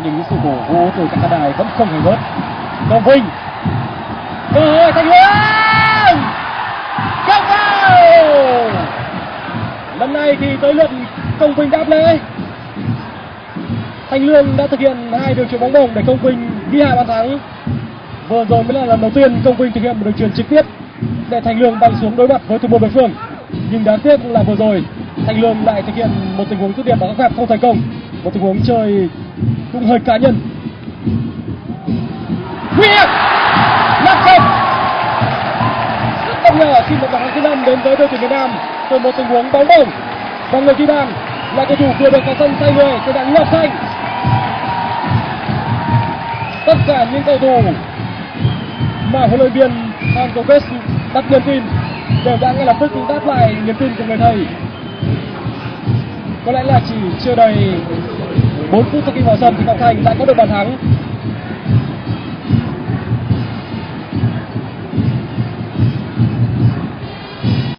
nhưng những sự cổ vũ từ các khán đài vẫn không hề bớt. Công Vinh, cơ hội Thanh Lương, không vào. Lần này thì tới lượt Công Vinh đáp lễ. Thanh Lương đã thực hiện 2 đường chuyền bóng bổng để Công Vinh ghi 2 bàn thắng. Vừa rồi mới là lần đầu tiên Công Vinh thực hiện một đường chuyền trực tiếp để Thanh Lương bay xuống đối mặt với thủ môn đối phương. Nhưng đáng tiếc là vừa rồi Thanh Lương lại thực hiện một tình huống dứt điểm bằng phép không thành công, một tình huống chơi cũng hơi cá nhân. Nguy hiểm, 5-0. Rất bất ngờ khi một bàn thắng thứ 5 đến với đội tuyển Việt Nam từ một tình huống bóng bổng, và người ghi bàn là cầu thủ vừa được vào sân thay người của đội Ngọc Thanh. Tất cả những cầu thủ mà huấn luyện viên Phan Gomez đặt niềm tin đều đã ngay lập tức đáp lại niềm tin của người thầy. Có lẽ là chỉ chưa đầy 4 phút sau khi vào sân thì Ngọc Thành đã có được bàn thắng.